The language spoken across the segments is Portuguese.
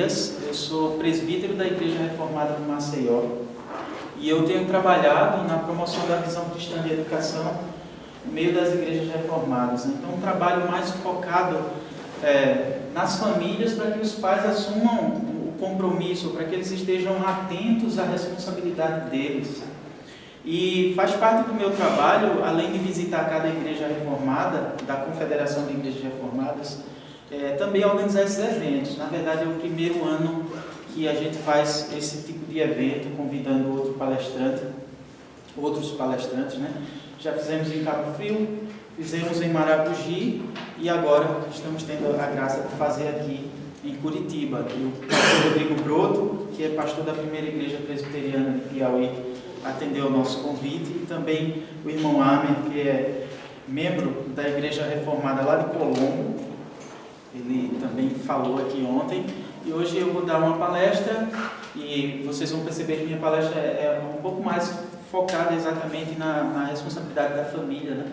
Elias, eu sou presbítero da Igreja Reformada do Maceió e eu tenho trabalhado na promoção da visão cristã de educação no meio das igrejas reformadas. Então, um trabalho mais focado nas famílias, para que os pais assumam o compromisso, para que eles estejam atentos à responsabilidade deles. E faz parte do meu trabalho, além de visitar cada igreja reformada, da Confederação de Igrejas Reformadas, também organizar esses eventos. Na verdade, é o primeiro ano que a gente faz esse tipo de evento, convidando outros palestrantes, né? Já fizemos em Cabo Frio, fizemos em Maragogi e agora estamos tendo a graça de fazer aqui em Curitiba. E o pastor Rodrigo Broto, que é pastor da primeira igreja presbiteriana de Piauí, atendeu o nosso convite, e também o irmão Amer, que é membro da igreja reformada lá de Colombo, ele também falou aqui ontem, e hoje eu vou dar uma palestra, e vocês vão perceber que minha palestra é um pouco mais focada exatamente na responsabilidade da família, né?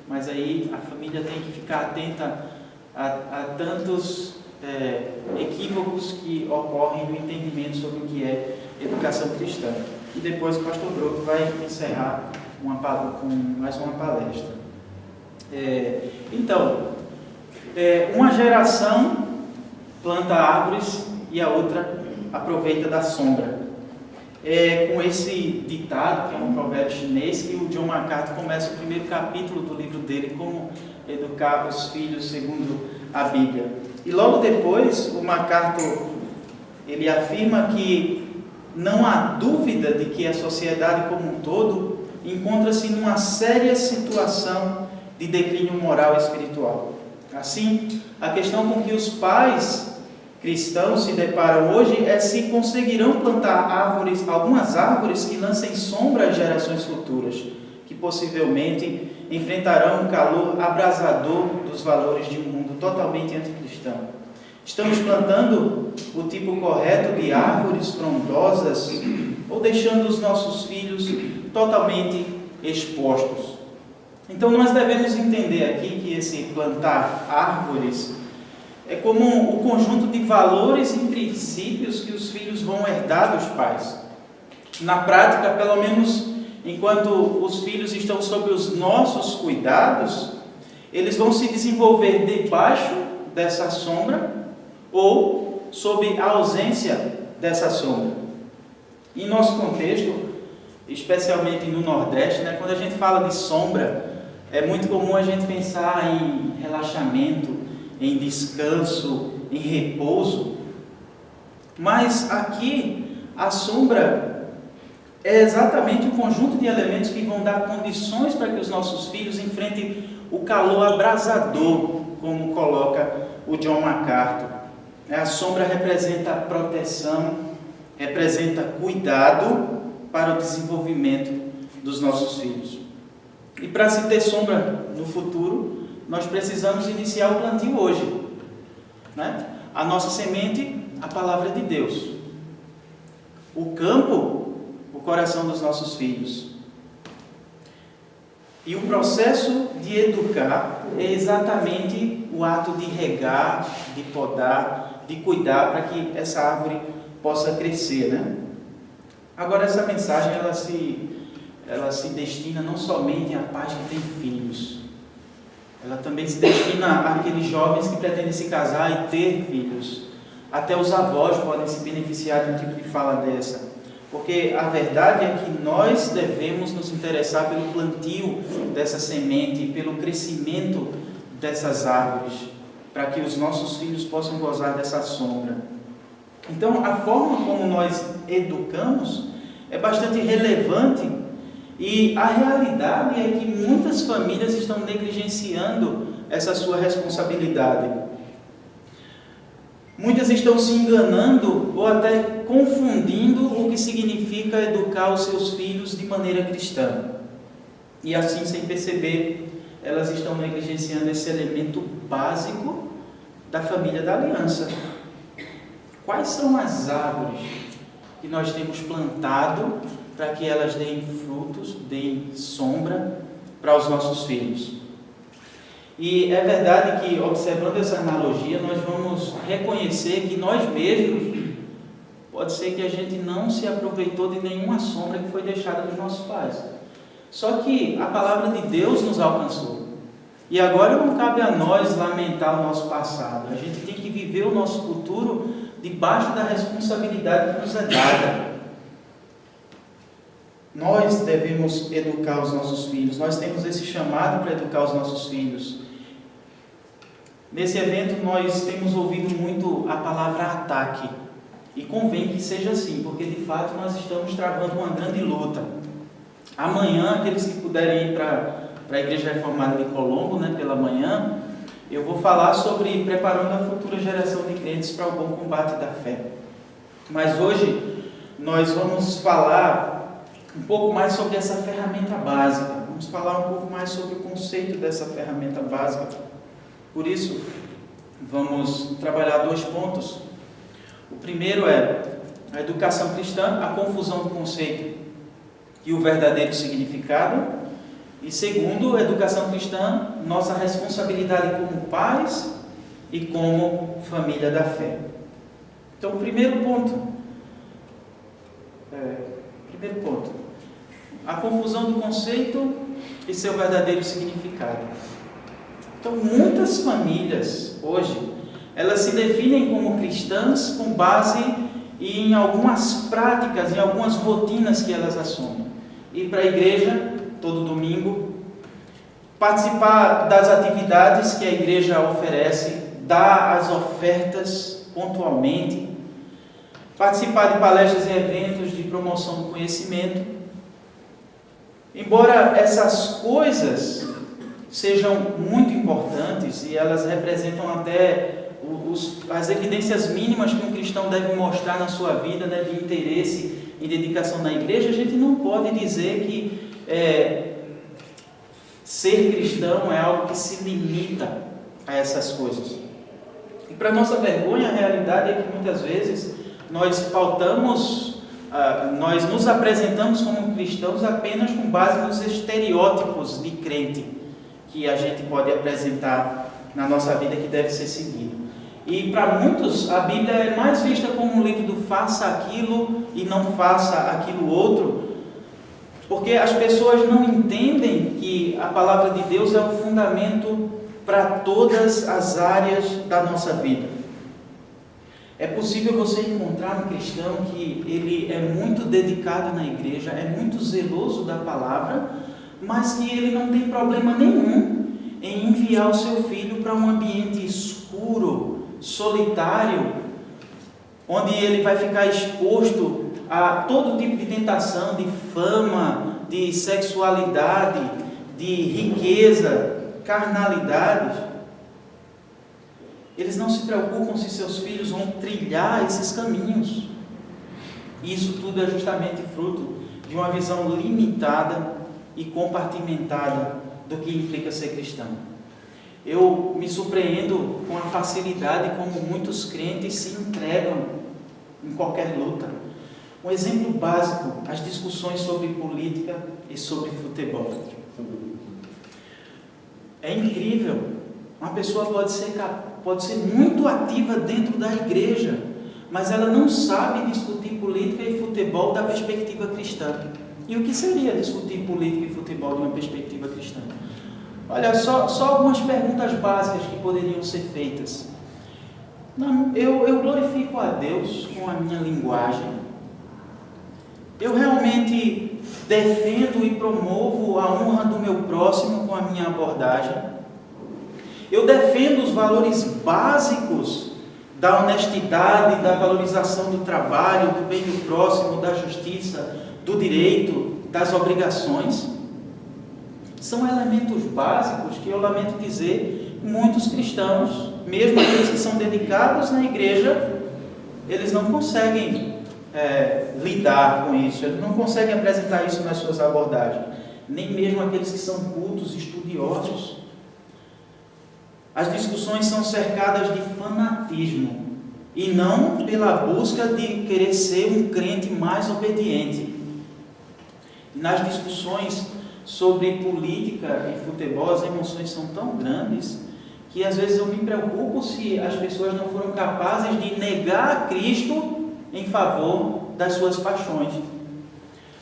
Mas aí a família tem que ficar atenta a tantos equívocos que ocorrem no entendimento sobre o que é educação cristã. E depois o pastor Broto vai encerrar com mais uma palestra. Uma geração planta árvores e a outra aproveita da sombra. Com esse ditado, que é um provérbio chinês, que o John MacArthur começa o primeiro capítulo do livro dele, Como Educar os Filhos Segundo a Bíblia. E logo depois, o MacArthur ele afirma que não há dúvida de que a sociedade como um todo encontra-se numa séria situação de declínio moral e espiritual. Assim, a questão com que os pais cristãos se deparam hoje é se conseguirão plantar algumas árvores que lancem sombra às gerações futuras, que possivelmente enfrentarão o calor abrasador dos valores de um mundo totalmente anticristão. Estamos plantando o tipo correto de árvores frondosas ou deixando os nossos filhos totalmente expostos? Então nós devemos entender aqui que esse plantar árvores é como o conjunto de valores e princípios que os filhos vão herdar dos pais. Na prática, pelo menos enquanto os filhos estão sob os nossos cuidados, eles vão se desenvolver debaixo dessa sombra ou sob a ausência dessa sombra. Em nosso contexto, especialmente no Nordeste, né, quando a gente fala de sombra, é muito comum a gente pensar em relaxamento, em descanso, em repouso. Mas aqui, a sombra é exatamente o conjunto de elementos que vão dar condições para que os nossos filhos enfrentem o calor abrasador, como coloca o John MacArthur. A sombra representa proteção, representa cuidado para o desenvolvimento dos nossos filhos. E para se ter sombra no futuro, nós precisamos iniciar o plantio hoje, né? A nossa semente, a palavra de Deus. O campo, o coração dos nossos filhos. E o processo de educar é exatamente o ato de regar, de podar, de cuidar para que essa árvore possa crescer, né? Agora, essa mensagem ela se destina não somente a pais que têm filhos, ela também se destina àqueles jovens que pretendem se casar e ter filhos. Até os avós podem se beneficiar de um tipo de fala dessa, porque a verdade é que nós devemos nos interessar pelo plantio dessa semente, pelo crescimento dessas árvores, para que os nossos filhos possam gozar dessa sombra. Então, a forma como nós educamos é bastante relevante, e a realidade é que muitas famílias estão negligenciando essa sua responsabilidade. Muitas estão se enganando ou até confundindo o que significa educar os seus filhos de maneira cristã. E assim, sem perceber, elas estão negligenciando esse elemento básico da família da aliança. Quais são as árvores que nós temos plantado para que elas deem frutos, deem sombra para os nossos filhos? E é verdade que, observando essa analogia, nós vamos reconhecer que nós mesmos pode ser que a gente não se aproveitou de nenhuma sombra que foi deixada dos nossos pais. Só que a palavra de Deus nos alcançou. E agora não cabe a nós lamentar o nosso passado. A gente tem que viver o nosso futuro debaixo da responsabilidade que nos é dada. Nós devemos educar os nossos filhos. Nós temos esse chamado para educar os nossos filhos. Nesse evento nós temos ouvido muito a palavra ataque. E convém que seja assim, porque de fato nós estamos travando uma grande luta. Amanhã, aqueles que puderem ir para a Igreja Reformada de Colombo, pela manhã, eu vou falar sobre preparando a futura geração de crentes para o bom combate da fé. Mas hoje nós vamos falar um pouco mais sobre essa ferramenta básica. Vamos falar um pouco mais sobre o conceito dessa ferramenta básica. Por isso, vamos trabalhar 2 pontos. O primeiro é a educação cristã, a confusão do conceito e o verdadeiro significado. E segundo, a educação cristã, nossa responsabilidade como pais e como família da fé. Então, o primeiro ponto, a confusão do conceito e seu verdadeiro significado. Então, muitas famílias hoje, elas se definem como cristãs com base em algumas práticas, em algumas rotinas que elas assumem. Ir para a igreja todo domingo, participar das atividades que a igreja oferece, dar as ofertas pontualmente, participar de palestras e eventos de promoção do conhecimento. Embora essas coisas sejam muito importantes e elas representam até as evidências mínimas que um cristão deve mostrar na sua vida, de interesse e dedicação na igreja, a gente não pode dizer que ser cristão é algo que se limita a essas coisas. E para nossa vergonha, a realidade é que muitas vezes nós nos apresentamos como cristãos apenas com base nos estereótipos de crente que a gente pode apresentar na nossa vida que deve ser seguido. E para muitos a Bíblia é mais vista como um livro do faça aquilo e não faça aquilo outro, porque as pessoas não entendem que a palavra de Deus é o fundamento para todas as áreas da nossa vida. É possível você encontrar um cristão que ele é muito dedicado na igreja, é muito zeloso da palavra, mas que ele não tem problema nenhum em enviar o seu filho para um ambiente escuro, solitário, onde ele vai ficar exposto a todo tipo de tentação, de fama, de sexualidade, de riqueza, carnalidade. Eles não se preocupam se seus filhos vão trilhar esses caminhos. E isso tudo é justamente fruto de uma visão limitada e compartimentada do que implica ser cristão. Eu me surpreendo com a facilidade como muitos crentes se entregam em qualquer luta. Um exemplo básico, as discussões sobre política e sobre futebol. É incrível, uma pessoa pode ser muito ativa dentro da igreja, mas ela não sabe discutir política e futebol da perspectiva cristã. E o que seria discutir política e futebol de uma perspectiva cristã? Olha, só algumas perguntas básicas que poderiam ser feitas. Eu glorifico a Deus com a minha linguagem. Eu realmente defendo e promovo a honra do meu próximo com a minha abordagem. Eu defendo os valores básicos da honestidade, da valorização do trabalho, do bem do próximo, da justiça, do direito, das obrigações. São elementos básicos que eu lamento dizer, muitos cristãos, mesmo aqueles que são dedicados na igreja, eles não conseguem lidar com isso, eles não conseguem apresentar isso nas suas abordagens, nem mesmo aqueles que são cultos, estudiosos. As discussões são cercadas de fanatismo e não pela busca de querer ser um crente mais obediente. Nas discussões sobre política e futebol, as emoções são tão grandes que às vezes eu me preocupo se as pessoas não foram capazes de negar a Cristo em favor das suas paixões.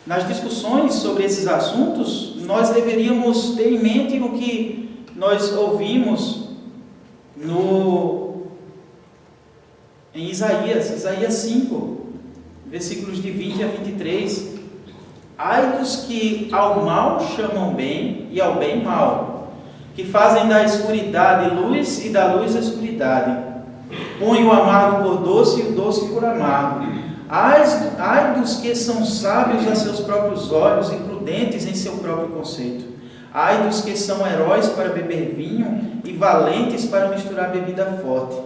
Nas discussões sobre esses assuntos, nós deveríamos ter em mente o que nós ouvimos em Isaías 5, versículos de 20 a 23. Ai dos que ao mal chamam bem e ao bem mal, que fazem da escuridade luz e da luz escuridade, põem o amargo por doce e o doce por amargo. Ai dos que são sábios a seus próprios olhos e prudentes em seu próprio conceito. Ai dos que são heróis para beber vinho e valentes para misturar bebida forte,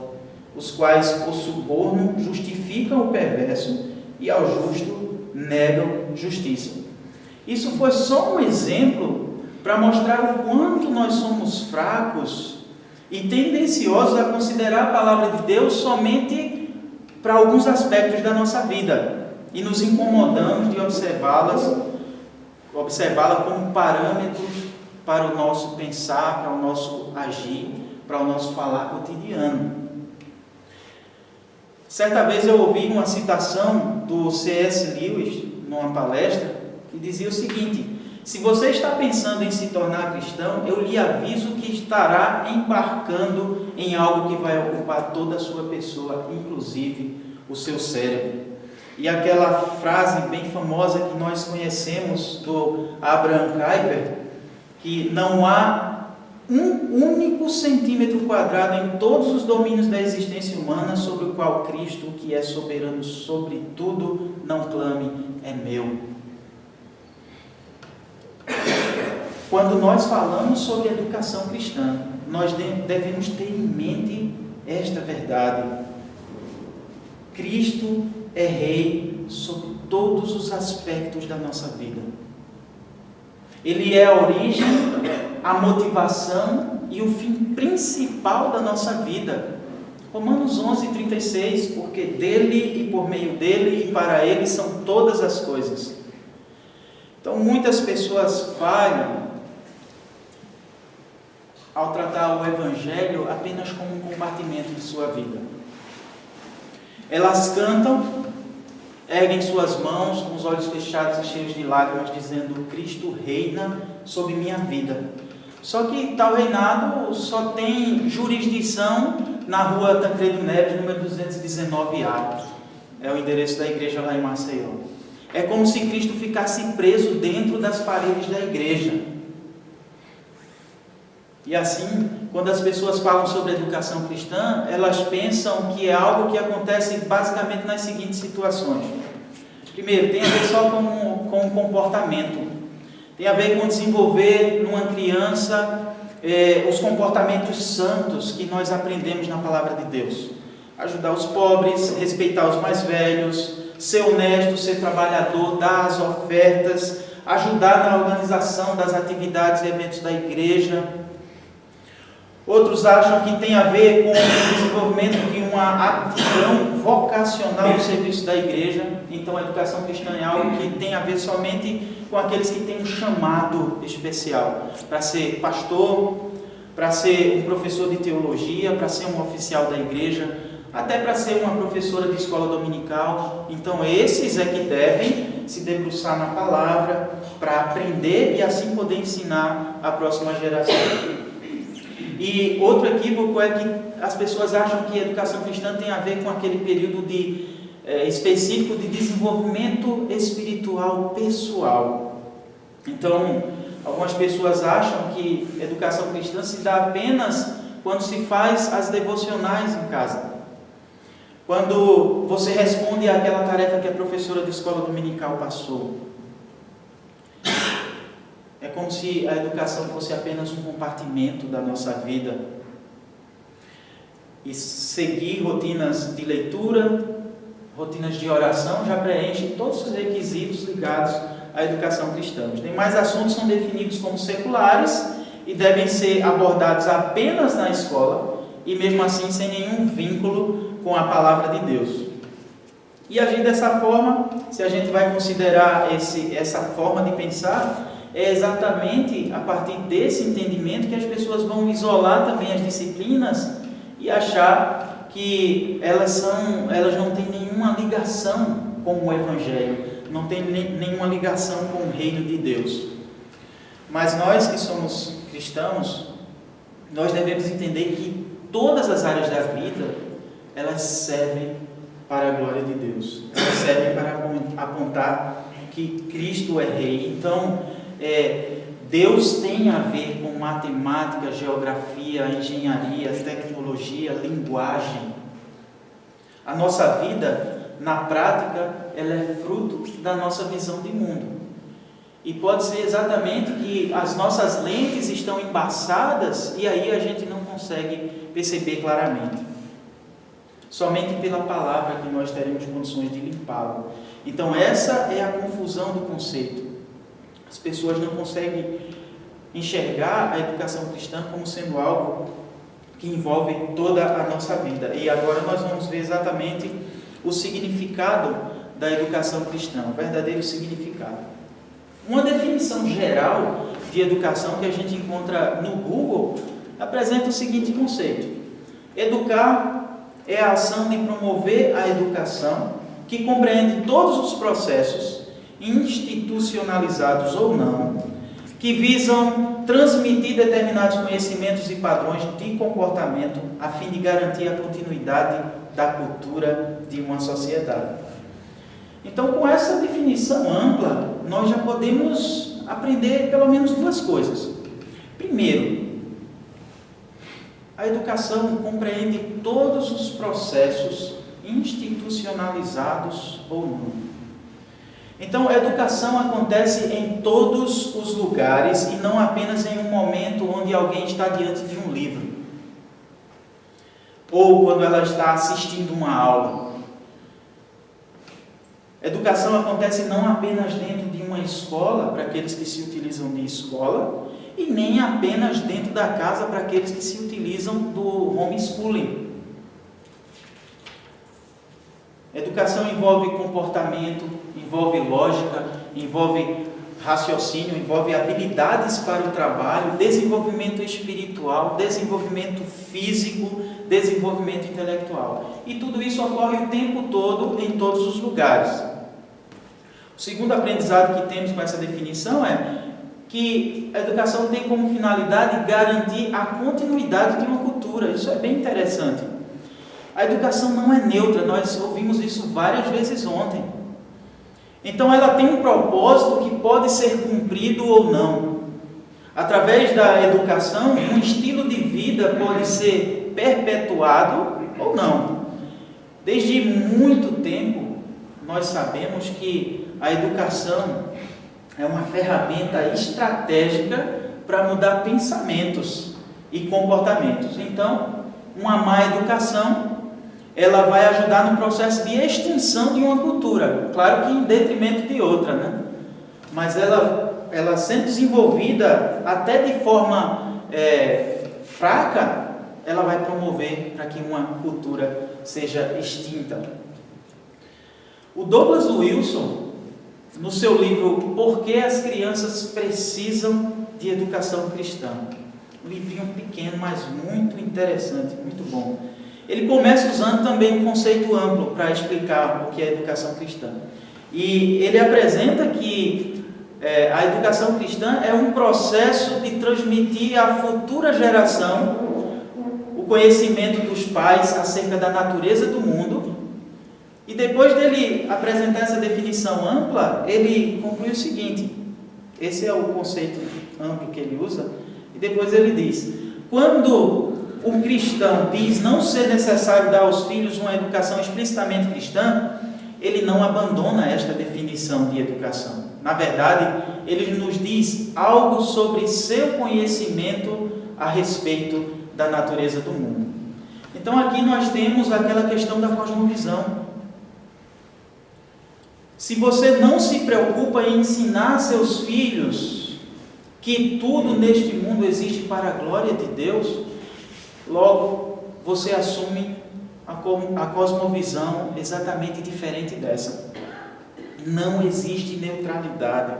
os quais por suborno justificam o perverso e ao justo negam justiça. Isso foi só um exemplo para mostrar o quanto nós somos fracos e tendenciosos a considerar a palavra de Deus somente para alguns aspectos da nossa vida e nos incomodamos de observá-la como parâmetro para o nosso pensar, para o nosso agir, para o nosso falar cotidiano. Certa vez eu ouvi uma citação do C.S. Lewis numa palestra que dizia o seguinte: se você está pensando em se tornar cristão, eu lhe aviso que estará embarcando em algo que vai ocupar toda a sua pessoa, inclusive o seu cérebro. E aquela frase bem famosa que nós conhecemos do Abraham Kuyper, que não há um único centímetro quadrado em todos os domínios da existência humana sobre o qual Cristo, que é soberano sobre tudo, não clame, é meu. Quando nós falamos sobre educação cristã, nós devemos ter em mente esta verdade: Cristo é Rei sobre todos os aspectos da nossa vida. Ele é a origem, a motivação e o fim principal da nossa vida. Romanos 11:36, porque dele e por meio dele e para ele são todas as coisas. Então muitas pessoas falham ao tratar o Evangelho apenas como um compartimento de sua vida. Elas cantam, erguem suas mãos com os olhos fechados e cheios de lágrimas, dizendo: Cristo reina sobre minha vida. Só que tal reinado só tem jurisdição na rua Tancredo Neves, número 219A. É o endereço da igreja lá em Maceió. É como se Cristo ficasse preso dentro das paredes da igreja. E assim, quando as pessoas falam sobre educação cristã, elas pensam que é algo que acontece basicamente nas seguintes situações. Primeiro, tem a ver só com o comportamento. Tem a ver com desenvolver numa criança os comportamentos santos que nós aprendemos na palavra de Deus. Ajudar os pobres, respeitar os mais velhos, ser honesto, ser trabalhador, dar as ofertas, ajudar na organização das atividades e eventos da igreja. Outros acham que tem a ver com o desenvolvimento de uma aptidão vocacional no serviço da igreja. Então a educação cristã é algo que tem a ver somente com aqueles que têm um chamado especial para ser pastor, para ser um professor de teologia, para ser um oficial da igreja, até para ser uma professora de escola dominical. Então esses é que devem se debruçar na palavra para aprender e assim poder ensinar a próxima geração. E outro equívoco é que as pessoas acham que a educação cristã tem a ver com aquele período específico de desenvolvimento espiritual pessoal. Então, algumas pessoas acham que a educação cristã se dá apenas quando se faz as devocionais em casa. Quando você responde àquela tarefa que a professora de escola dominical passou. É como se a educação fosse apenas um compartimento da nossa vida. E seguir rotinas de leitura, rotinas de oração, já preenche todos os requisitos ligados à educação cristã. Os demais assuntos são definidos como seculares e devem ser abordados apenas na escola e mesmo assim sem nenhum vínculo com a palavra de Deus. E agir dessa forma, se a gente vai considerar essa forma de pensar, é exatamente a partir desse entendimento que as pessoas vão isolar também as disciplinas e achar que elas não têm nenhuma ligação com o Evangelho, não têm nenhuma ligação com o reino de Deus. Mas nós que somos cristãos, nós devemos entender que todas as áreas da vida, elas servem para a glória de Deus, elas servem para apontar que Cristo é Rei. Então, Deus tem a ver com matemática, geografia, engenharia, tecnologia, linguagem. A nossa vida, na prática, ela é fruto da nossa visão de mundo. E pode ser exatamente que as nossas lentes estão embaçadas e aí a gente não consegue perceber claramente. Somente pela palavra que nós teremos condições de limpá-lo. Então essa é a confusão do conceito. As pessoas não conseguem enxergar a educação cristã como sendo algo que envolve toda a nossa vida. E agora nós vamos ver exatamente o significado da educação cristã, o verdadeiro significado. Uma definição geral de educação que a gente encontra no Google apresenta o seguinte conceito: educar é a ação de promover a educação que compreende todos os processos, institucionalizados ou não, que visam transmitir determinados conhecimentos e padrões de comportamento a fim de garantir a continuidade da cultura de uma sociedade. Então, com essa definição ampla, nós já podemos aprender pelo menos duas coisas. Primeiro, a educação compreende todos os processos institucionalizados ou não. Então, a educação acontece em todos os lugares e não apenas em um momento onde alguém está diante de um livro ou quando ela está assistindo uma aula. Educação acontece não apenas dentro de uma escola, para aqueles que se utilizam de escola, e nem apenas dentro da casa, para aqueles que se utilizam do homeschooling. Educação envolve comportamento, envolve lógica, envolve raciocínio, envolve habilidades para o trabalho, desenvolvimento espiritual, desenvolvimento físico, desenvolvimento intelectual. E tudo isso ocorre o tempo todo, em todos os lugares. O segundo aprendizado que temos com essa definição é que a educação tem como finalidade garantir a continuidade de uma cultura. Isso é bem interessante. A educação não é neutra, nós ouvimos isso várias vezes ontem. Então ela tem um propósito que pode ser cumprido ou não. Através da educação, um estilo de vida pode ser perpetuado ou não. Desde muito tempo, nós sabemos que a educação é uma ferramenta estratégica para mudar pensamentos e comportamentos. Então, uma má educação, ela vai ajudar no processo de extinção de uma cultura, claro que em detrimento de outra, né? Mas ela sendo desenvolvida até de forma fraca, ela vai promover para que uma cultura seja extinta. O Douglas Wilson, no seu livro Por que as Crianças Precisam de Educação Cristã, um livrinho pequeno, mas muito interessante, muito bom. Ele começa usando também um conceito amplo para explicar o que é educação cristã. E ele apresenta que a educação cristã é um processo de transmitir à futura geração o conhecimento dos pais acerca da natureza do mundo. E depois dele apresentar essa definição ampla, ele conclui o seguinte: esse é o conceito amplo que ele usa, e depois ele diz: quando o cristão diz não ser necessário dar aos filhos uma educação explicitamente cristã, ele não abandona esta definição de educação. Na verdade, ele nos diz algo sobre seu conhecimento a respeito da natureza do mundo. Então aqui nós temos aquela questão da cosmovisão. Se você não se preocupa em ensinar seus filhos que tudo neste mundo existe para a glória de Deus, logo você assume a cosmovisão exatamente diferente dessa. Não existe neutralidade.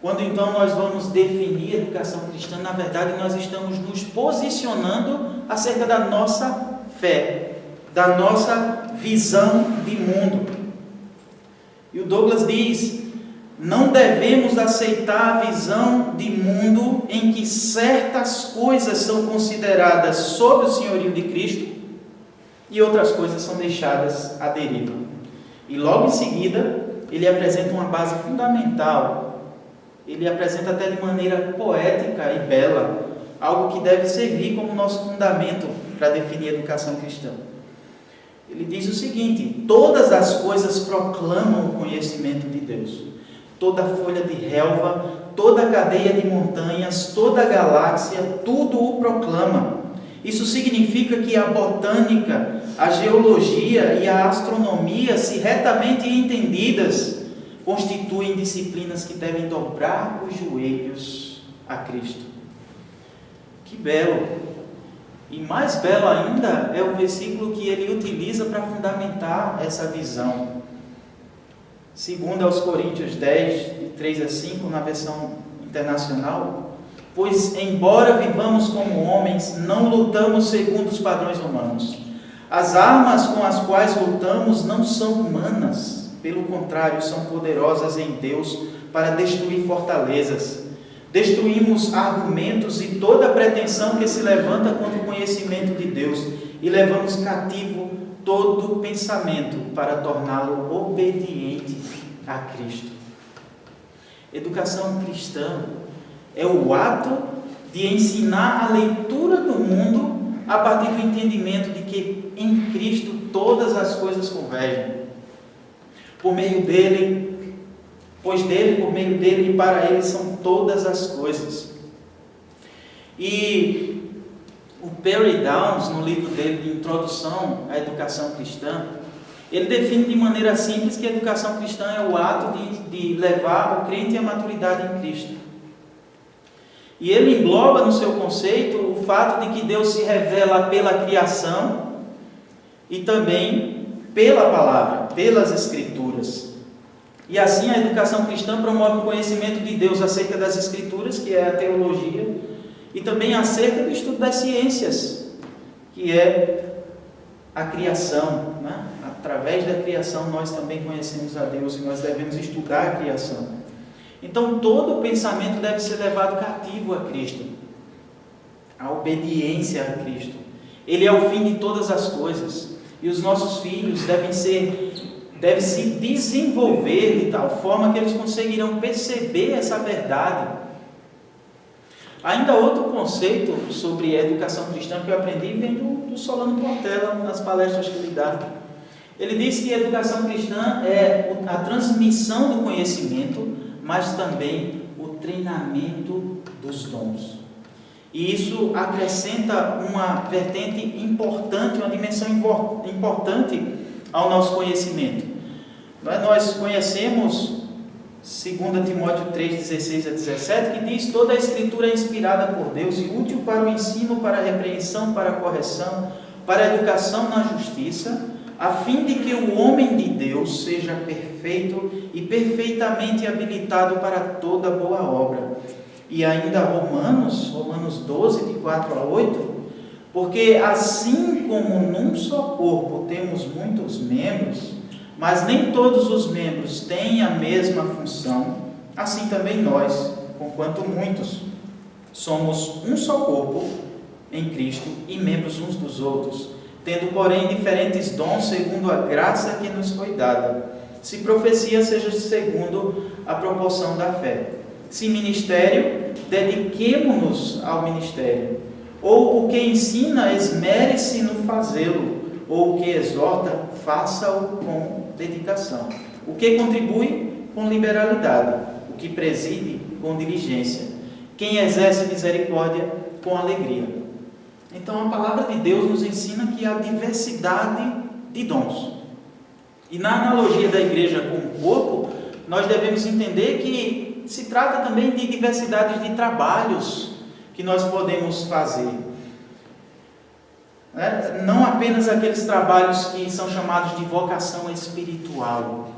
Quando então nós vamos definir a educação cristã, na verdade nós estamos nos posicionando acerca da nossa fé, da nossa visão de mundo. E o Douglas diz: não devemos aceitar a visão de mundo em que certas coisas são consideradas sob o senhorio de Cristo e outras coisas são deixadas à deriva. E logo em seguida, ele apresenta uma base fundamental. Ele apresenta até de maneira poética e bela algo que deve servir como nosso fundamento para definir a educação cristã. Ele diz o seguinte: todas as coisas proclamam o conhecimento de Deus. Toda folha de relva, toda cadeia de montanhas, toda galáxia, tudo o proclama. Isso significa que a botânica, a geologia e a astronomia, se retamente entendidas, constituem disciplinas que devem dobrar os joelhos a Cristo. Que belo! E mais belo ainda é o versículo que ele utiliza para fundamentar essa visão. Segundo aos Coríntios 10, de 3 a 5, na versão internacional: pois, embora vivamos como homens, não lutamos segundo os padrões humanos. As armas com as quais lutamos não são humanas, pelo contrário, são poderosas em Deus para destruir fortalezas. Destruímos argumentos e toda pretensão que se levanta contra o conhecimento de Deus e levamos cativo todo pensamento para torná-lo obediente a Cristo. Educação cristã é o ato de ensinar a leitura do mundo a partir do entendimento de que em Cristo todas as coisas convergem. Por meio dele, pois dele, por meio dele e para ele são todas as coisas. E o Perry Downs, no livro dele de Introdução à Educação Cristã, ele define de maneira simples que a educação cristã é o ato de levar o crente à maturidade em Cristo. E ele engloba no seu conceito o fato de que Deus se revela pela criação e também pela palavra, pelas Escrituras. E assim a educação cristã promove o conhecimento de Deus acerca das Escrituras, que é a teologia, e também acerca do estudo das ciências, que é a criação, né? Através da criação nós também conhecemos a Deus e nós devemos estudar a criação. Então todo o pensamento deve ser levado cativo a Cristo, a obediência a Cristo. Ele é o fim de todas as coisas e os nossos filhos devem se desenvolver de tal forma que eles conseguirão perceber essa verdade. Ainda outro conceito sobre a educação cristã que eu aprendi vem do Solano Portela, nas palestras que ele dá. Ele diz que a educação cristã é a transmissão do conhecimento, mas também o treinamento dos dons. E isso acrescenta uma vertente importante, uma dimensão importante ao nosso conhecimento. Nós conhecemos 2 Timóteo 3, 16 a 17, que diz: toda a Escritura é inspirada por Deus e útil para o ensino, para a repreensão, para a correção, para a educação na justiça, a fim de que o homem de Deus seja perfeito e perfeitamente habilitado para toda boa obra. E ainda Romanos 12, de 4 a 8, porque assim como num só corpo temos muitos membros, mas nem todos os membros têm a mesma função, assim também nós, conquanto muitos, somos um só corpo em Cristo e membros uns dos outros, tendo, porém, diferentes dons segundo a graça que nos foi dada. Se profecia, seja segundo a proporção da fé. Se ministério, dediquemo-nos ao ministério. Ou o que ensina, esmere-se no fazê-lo. Ou o que exorta, faça-o com dedicação. O que contribui, com liberalidade. O que preside, com diligência. Quem exerce misericórdia, com alegria. Então a palavra de Deus nos ensina que há diversidade de dons. E na analogia da igreja com o corpo, nós devemos entender que se trata também de diversidade de trabalhos que nós podemos fazer. Não apenas aqueles trabalhos que são chamados de vocação espiritual,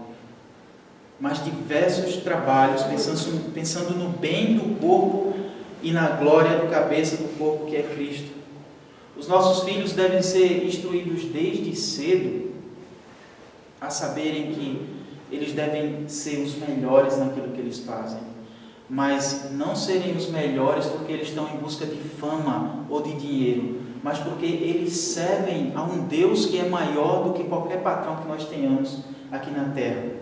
mas diversos trabalhos pensando no bem do corpo e na glória do cabeça do corpo, que é Cristo. Os nossos filhos devem ser instruídos desde cedo a saberem que eles devem ser os melhores naquilo que eles fazem, mas não serem os melhores porque eles estão em busca de fama ou de dinheiro, mas porque eles servem a um Deus que é maior do que qualquer patrão que nós tenhamos aqui na terra.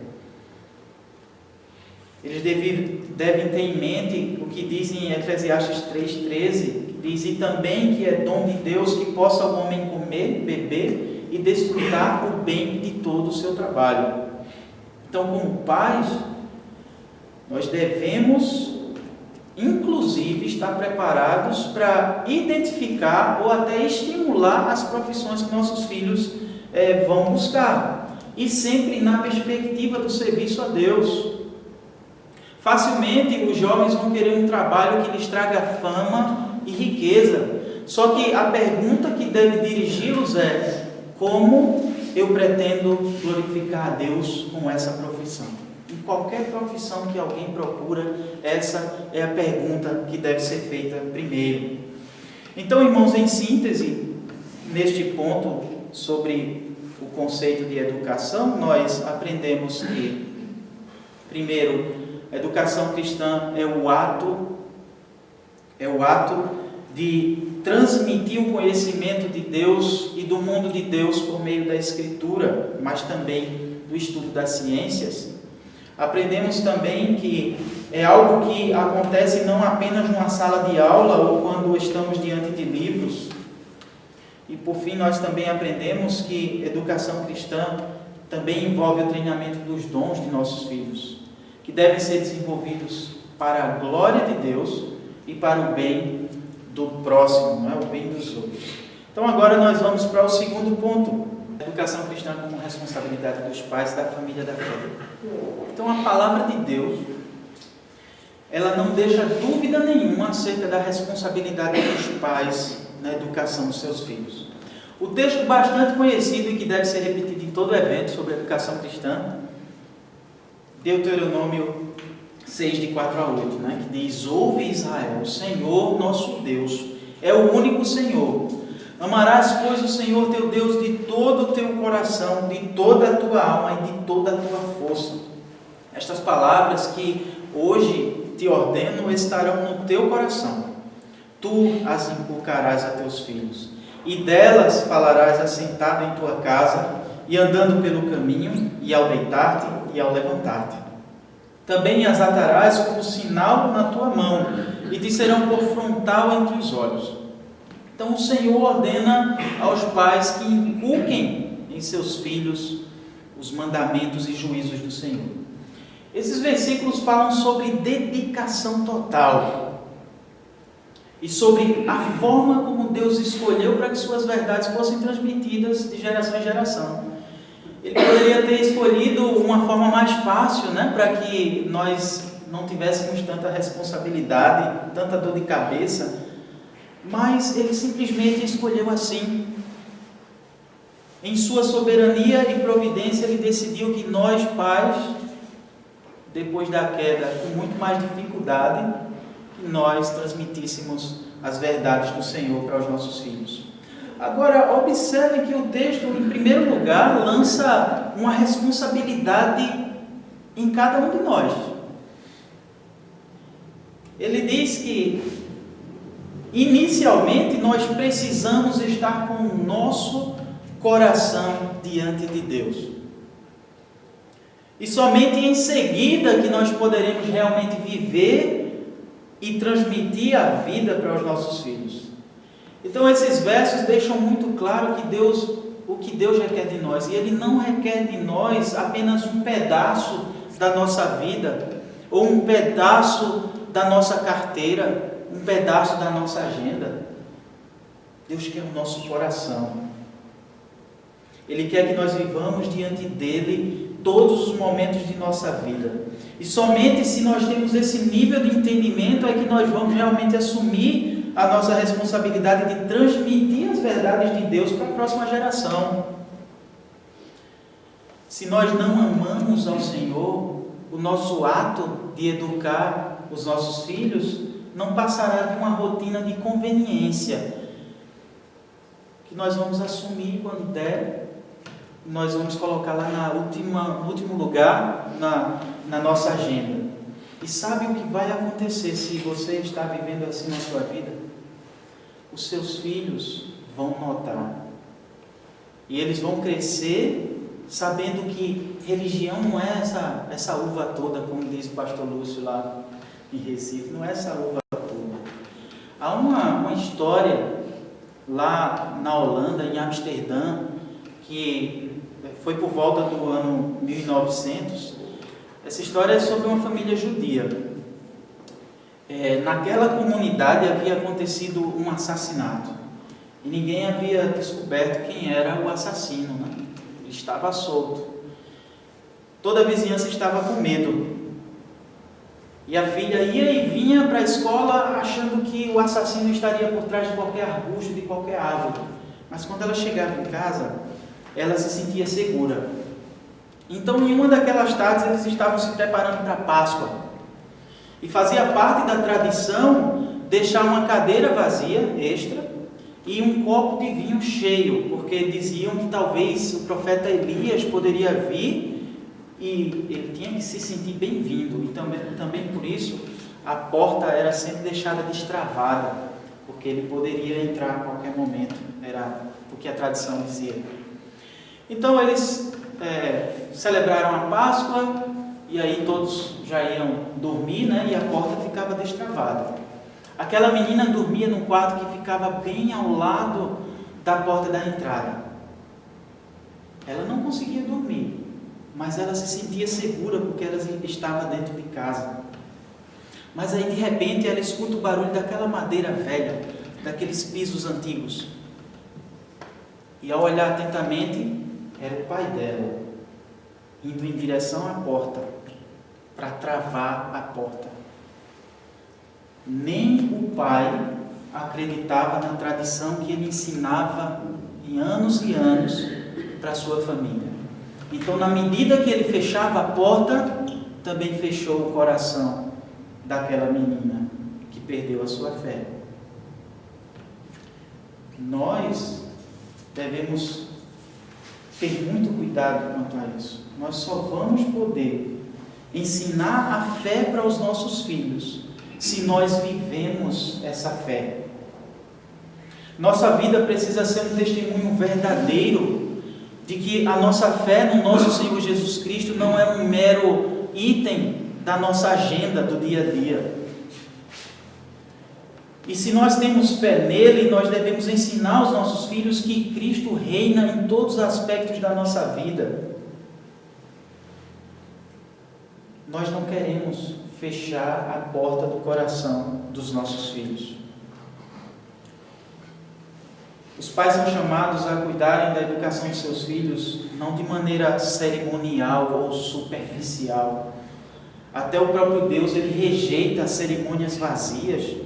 Eles devem ter em mente o que diz em Eclesiastes 3,13, diz: e também que é dom de Deus que possa o homem comer, beber e desfrutar o bem de todo o seu trabalho. Então, como pais, nós devemos, inclusive, estar preparados para identificar ou até estimular as profissões que nossos filhos vão buscar, e sempre na perspectiva do serviço a Deus. Facilmente os jovens vão querer um trabalho que lhes traga fama e riqueza, só que a pergunta que deve dirigi-los é: como eu pretendo glorificar a Deus com essa profissão? Em qualquer profissão que alguém procura, essa é a pergunta que deve ser feita primeiro. Então, irmãos, em síntese, neste ponto sobre o conceito de educação, nós aprendemos que, primeiro, a educação cristã é o ato de transmitir o conhecimento de Deus e do mundo de Deus por meio da Escritura, mas também do estudo das ciências. Aprendemos também que é algo que acontece não apenas numa sala de aula ou quando estamos diante de livros. E por fim, nós também aprendemos que educação cristã também envolve o treinamento dos dons de nossos filhos, que devem ser desenvolvidos para a glória de Deus e para o bem do próximo, não é? O bem dos outros. Então agora nós vamos para o segundo ponto: educação cristã como responsabilidade dos pais e da família da fé. Então a palavra de Deus, ela não deixa dúvida nenhuma acerca da responsabilidade dos pais na educação dos seus filhos. O texto bastante conhecido e que deve ser repetido em todo evento sobre a educação cristã, Deuteronômio 6, de 4 a 8, né, que diz: ouve Israel, o Senhor nosso Deus é o único Senhor. Amarás, pois, o Senhor teu Deus de todo o teu coração, de toda a tua alma e de toda a tua força. Estas palavras que hoje te ordeno estarão no teu coração. Tu as inculcarás a teus filhos, e delas falarás assentado em tua casa, e andando pelo caminho, e ao deitar-te e ao levantar-te. Também as atarás como sinal na tua mão, e te serão por frontal entre os olhos. Então o Senhor ordena aos pais que inculquem em seus filhos os mandamentos e juízos do Senhor. Esses versículos falam sobre dedicação total e sobre a forma como Deus escolheu para que suas verdades fossem transmitidas de geração em geração. Ele poderia ter escolhido uma forma mais fácil, né, para que nós não tivéssemos tanta responsabilidade, tanta dor de cabeça, mas Ele simplesmente escolheu assim. Em sua soberania e providência, Ele decidiu que nós, pais, depois da queda, com muito mais dificuldade, que nós transmitíssemos as verdades do Senhor para os nossos filhos. Agora, observe que o texto, em primeiro lugar, lança uma responsabilidade em cada um de nós. Ele diz que, inicialmente, nós precisamos estar com o nosso coração diante de Deus. E somente em seguida que nós poderemos realmente viver e transmitir a vida para os nossos filhos. Então esses versos deixam muito claro que o que Deus requer de nós. E Ele não requer de nós apenas um pedaço da nossa vida, ou um pedaço da nossa carteira, um pedaço da nossa agenda. Deus quer o nosso coração. Ele quer que nós vivamos diante dEle todos os momentos de nossa vida. E somente se nós temos esse nível de entendimento é que nós vamos realmente assumir a nossa responsabilidade de transmitir as verdades de Deus para a próxima geração. Se nós não amamos ao Senhor, o nosso ato de educar os nossos filhos não passará de uma rotina de conveniência. que nós vamos assumir quando der, nós vamos colocar lá no último lugar na nossa agenda. E sabe o que vai acontecer se você está vivendo assim na sua vida? Os seus filhos vão notar. E eles vão crescer sabendo que religião não é essa uva toda, como diz o pastor Lúcio lá em Recife, não é essa uva toda. Há uma história lá na Holanda, em Amsterdã, que foi por volta do ano 1900. Essa história é sobre uma família judia. Naquela comunidade havia acontecido um assassinato e ninguém havia descoberto quem era o assassino, né? Ele estava solto. Toda a vizinhança estava com medo. E a filha ia e vinha para a escola achando que o assassino estaria por trás de qualquer arbusto, de qualquer árvore. Mas quando ela chegava em casa, ela se sentia segura. Então, em uma daquelas tardes, eles estavam se preparando para a Páscoa. E fazia parte da tradição deixar uma cadeira vazia, extra, e um copo de vinho cheio, porque diziam que talvez o profeta Elias poderia vir e ele tinha que se sentir bem-vindo. E também por isso a porta era sempre deixada destravada, porque ele poderia entrar a qualquer momento, era o que a tradição dizia. Então eles celebraram a Páscoa e aí todos já iam dormir, né? E a porta ficava destravada. Aquela menina dormia num quarto que ficava bem ao lado da porta da entrada. Ela não conseguia dormir, mas ela se sentia segura porque ela estava dentro de casa. Mas aí de repente ela escuta o barulho daquela madeira velha, daqueles pisos antigos. E ao olhar atentamente, era o pai dela, indo em direção à porta, para travar a porta. Nem o pai acreditava na tradição que ele ensinava em anos e anos para a sua família. Então, na medida que ele fechava a porta, também fechou o coração daquela menina que perdeu a sua fé. Nós devemos ter muito cuidado quanto a isso. Nós só vamos poder ensinar a fé para os nossos filhos se nós vivemos essa fé. Nossa vida precisa ser um testemunho verdadeiro de que a nossa fé no nosso Senhor Jesus Cristo não é um mero item da nossa agenda do dia a dia. E se nós temos fé nele, nós devemos ensinar aos nossos filhos que Cristo reina em todos os aspectos da nossa vida. Nós não queremos fechar a porta do coração dos nossos filhos. Os pais são chamados a cuidarem da educação de seus filhos, não de maneira cerimonial ou superficial. Até o próprio Deus, ele rejeita as cerimônias vazias.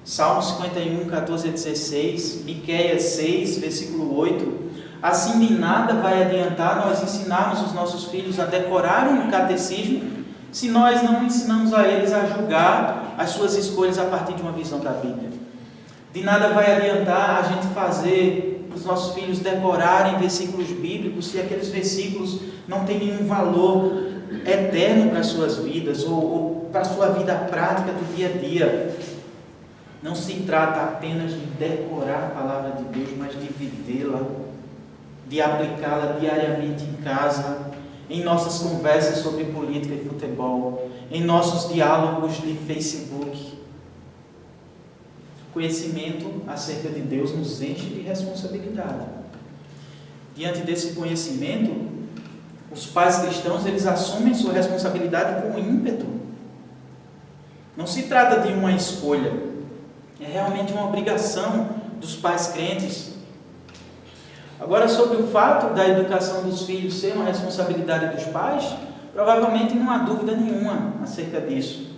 Salmo 51, 14 a 16, Miqueias 6, versículo 8. Assim de nada vai adiantar nós ensinarmos os nossos filhos a decorarem o catecismo, se nós não ensinamos a eles a julgar as suas escolhas a partir de uma visão da Bíblia. De nada vai adiantar a gente fazer os nossos filhos decorarem versículos bíblicos se aqueles versículos não têm nenhum valor eterno para as suas vidas ou para a sua vida prática do dia a dia. Não se trata apenas de decorar a palavra de Deus, mas de vivê-la, de aplicá-la diariamente em casa, em nossas conversas sobre política e futebol, em nossos diálogos de Facebook. Conhecimento acerca de Deus nos enche de responsabilidade. Diante desse conhecimento, os pais cristãos, eles assumem sua responsabilidade com ímpeto. Não se trata de uma escolha, é realmente uma obrigação dos pais crentes. Agora, sobre o fato da educação dos filhos ser uma responsabilidade dos pais, provavelmente não há dúvida nenhuma acerca disso.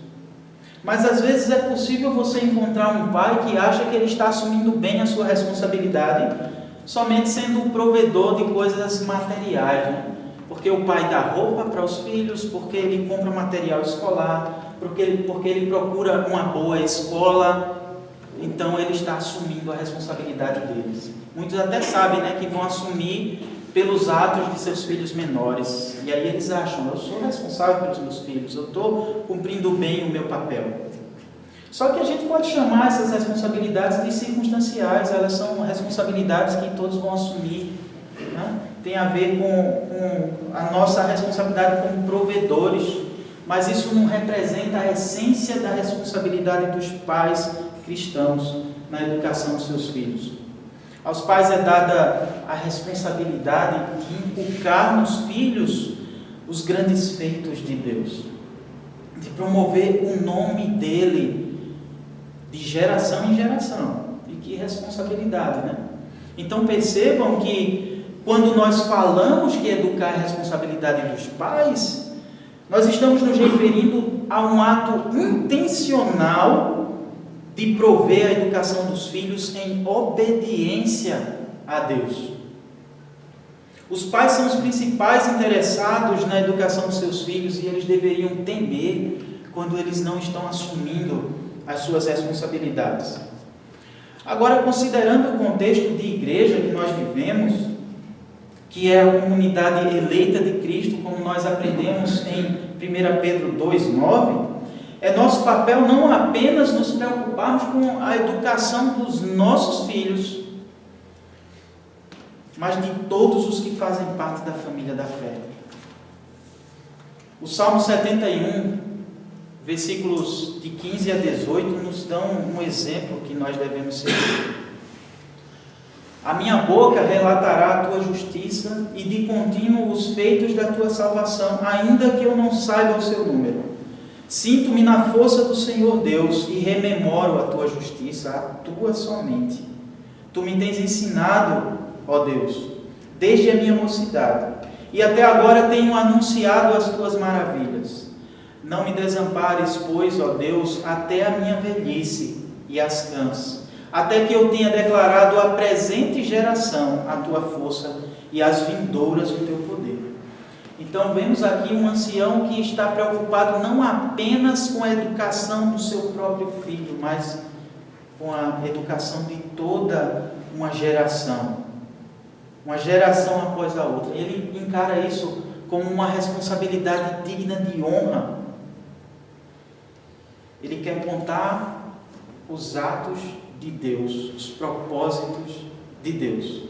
Mas às vezes é possível você encontrar um pai que acha que ele está assumindo bem a sua responsabilidade, somente sendo um provedor de coisas materiais, né? Porque o pai dá roupa para os filhos, porque ele compra material escolar, porque ele procura uma boa escola. então ele está assumindo a responsabilidade deles. Muitos até sabem, né, que vão assumir pelos atos de seus filhos menores. E aí eles acham, eu sou responsável pelos meus filhos, eu estou cumprindo bem o meu papel. Só que a gente pode chamar essas responsabilidades de circunstanciais, elas são responsabilidades que todos vão assumir, né? Tem a ver com a nossa responsabilidade como provedores, mas isso não representa a essência da responsabilidade dos pais cristãos na educação dos seus filhos. Aos pais é dada a responsabilidade de inculcar nos filhos os grandes feitos de Deus, de promover o nome dele de geração em geração. E que responsabilidade, né? Então percebam que quando nós falamos que educar é a responsabilidade dos pais, nós estamos nos referindo a um ato intencional de prover a educação dos filhos em obediência a Deus. Os pais são os principais interessados na educação dos seus filhos e eles deveriam temer quando eles não estão assumindo as suas responsabilidades. Agora, considerando o contexto de igreja que nós vivemos, que é a comunidade eleita de Cristo, como nós aprendemos em 1 Pedro 2,9, é nosso papel não apenas nos preocuparmos com a educação dos nossos filhos, mas de todos os que fazem parte da família da fé. O Salmo 71, versículos de 15 a 18, nos dão um exemplo que nós devemos seguir. A minha boca relatará a tua justiça e de contínuo os feitos da tua salvação, ainda que eu não saiba o seu número. Sinto-me na força do Senhor Deus e rememoro a tua justiça, a tua somente. Tu me tens ensinado, ó Deus, desde a minha mocidade, e até agora tenho anunciado as tuas maravilhas. Não me desampares, pois, ó Deus, até a minha velhice e as canse, até que eu tenha declarado à presente geração a tua força e às vindouras o teu poder. Então vemos aqui um ancião que está preocupado não apenas com a educação do seu próprio filho, mas com a educação de toda uma geração após a outra. Ele encara isso como uma responsabilidade digna de honra. Ele quer contar os atos de Deus, os propósitos de Deus.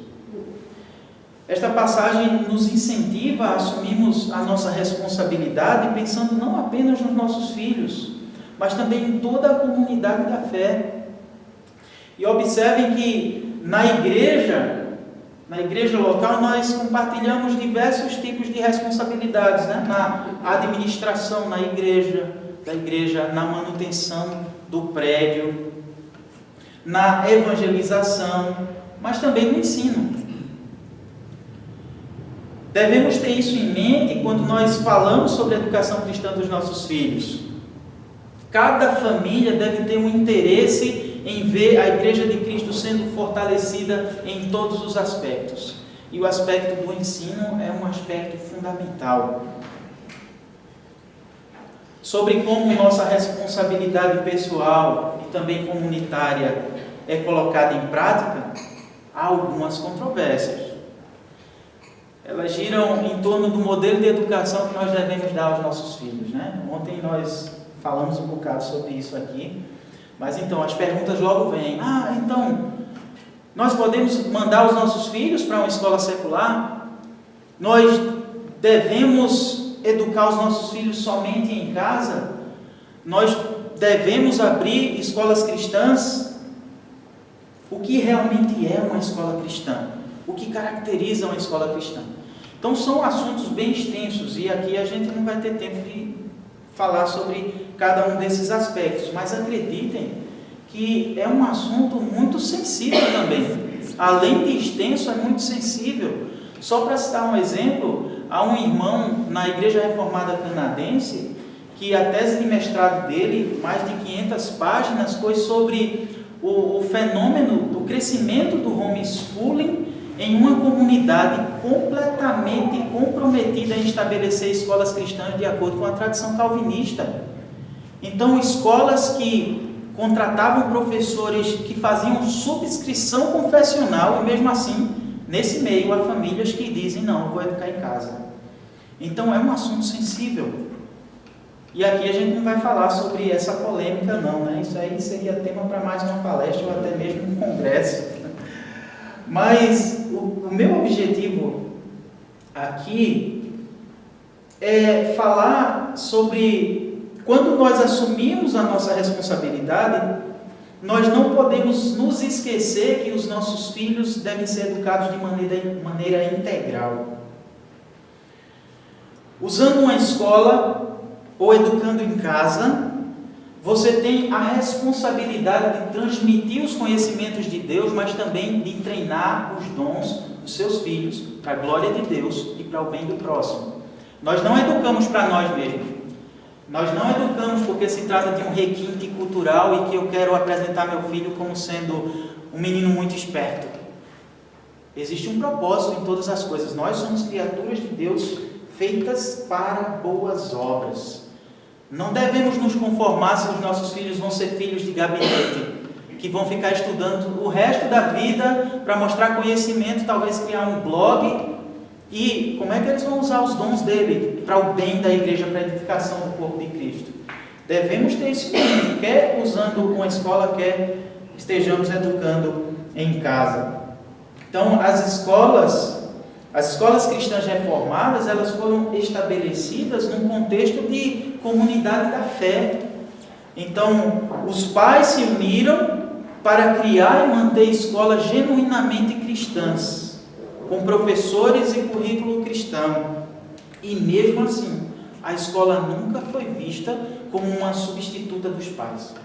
Esta passagem nos incentiva a assumirmos a nossa responsabilidade pensando não apenas nos nossos filhos, mas também em toda a comunidade da fé. E observem que na igreja local, nós compartilhamos diversos tipos de responsabilidades, né? Na administração da igreja, na manutenção do prédio, na evangelização, mas também no ensino. Devemos ter isso em mente quando nós falamos sobre a educação cristã dos nossos filhos. Cada família deve ter um interesse em ver a Igreja de Cristo sendo fortalecida em todos os aspectos. E o aspecto do ensino é um aspecto fundamental. Sobre como nossa responsabilidade pessoal e também comunitária é colocada em prática, há algumas controvérsias. Elas giram em torno do modelo de educação que nós devemos dar aos nossos filhos, né? Ontem nós falamos um bocado sobre isso aqui, mas então as perguntas logo vêm. Então, nós podemos mandar os nossos filhos para uma escola secular? Nós devemos educar os nossos filhos somente em casa? Nós devemos abrir escolas cristãs? O que realmente é uma escola cristã? O que caracteriza uma escola cristã? Então são assuntos bem extensos e aqui a gente não vai ter tempo de falar sobre cada um desses aspectos, mas acreditem que é um assunto muito sensível também. Além de extenso, é muito sensível. Só para citar um exemplo, há um irmão na Igreja Reformada Canadense que a tese de mestrado dele, mais de 500 páginas, foi sobre o fenômeno do crescimento do homeschooling em uma comunidade completamente comprometida em estabelecer escolas cristãs de acordo com a tradição calvinista. Então, escolas que contratavam professores que faziam subscrição confessional, e mesmo assim, nesse meio, há famílias que dizem, não, eu vou educar em casa. Então é um assunto sensível. E aqui a gente não vai falar sobre essa polêmica não, né? Isso aí seria tema para mais uma palestra ou até mesmo um congresso. Mas o meu objetivo aqui é falar sobre quando nós assumimos a nossa responsabilidade, nós não podemos nos esquecer que os nossos filhos devem ser educados de maneira integral. Usando uma escola ou educando em casa, você tem a responsabilidade de transmitir os conhecimentos de Deus, mas também de treinar os dons dos seus filhos para a glória de Deus e para o bem do próximo. Nós não educamos para nós mesmos. Nós não educamos porque se trata de um requinte cultural e que eu quero apresentar meu filho como sendo um menino muito esperto. Existe um propósito em todas as coisas. Nós somos criaturas de Deus feitas para boas obras. Não devemos nos conformar se os nossos filhos vão ser filhos de gabinete, que vão ficar estudando o resto da vida para mostrar conhecimento, talvez criar um blog. E como é que eles vão usar os dons dele para o bem da igreja, para a edificação do corpo de Cristo? Devemos ter isso em mente, quer usando uma escola, quer estejamos educando em casa. Então, as escolas cristãs reformadas, elas foram estabelecidas num contexto de comunidade da fé. Então, os pais se uniram para criar e manter escolas genuinamente cristãs, com professores e currículo cristão. E mesmo assim, a escola nunca foi vista como uma substituta dos pais.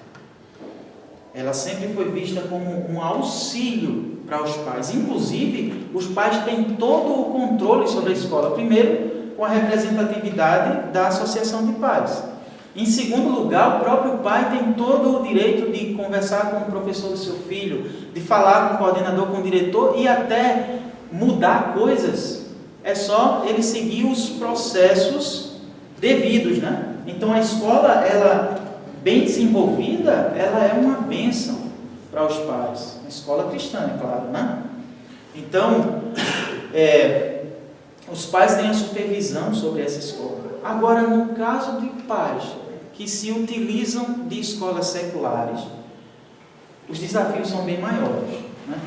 Ela sempre foi vista como um auxílio para os pais. Inclusive, os pais têm todo o controle sobre a escola. Primeiro, com a representatividade da associação de pais. Em segundo lugar, o próprio pai tem todo o direito de conversar com o professor do seu filho, de falar com o coordenador, com o diretor e até mudar coisas. É só ele seguir os processos devidos, né? Então a escola, ela bem desenvolvida, ela é uma bênção para os pais. A escola cristã, é claro, né? Então, os pais têm a supervisão sobre essa escola. Agora, no caso de pais que se utilizam de escolas seculares, os desafios são bem maiores, né?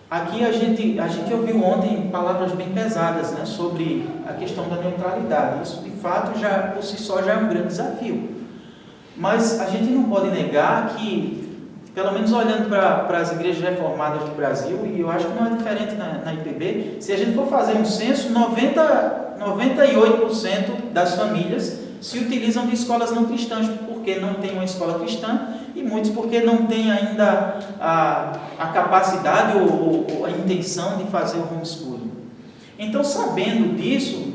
Aqui a gente ouviu ontem palavras bem pesadas, né, sobre a questão da neutralidade. Isso, de fato, por si só já é um grande desafio. Mas a gente não pode negar que, pelo menos olhando para as igrejas reformadas do Brasil, e eu acho que não é diferente na IPB, se a gente for fazer um censo, 98% das famílias se utilizam de escolas não cristãs, porque não tem uma escola cristã, e muitos porque não têm ainda a capacidade ou a intenção de fazer o homeschooling. Então, sabendo disso,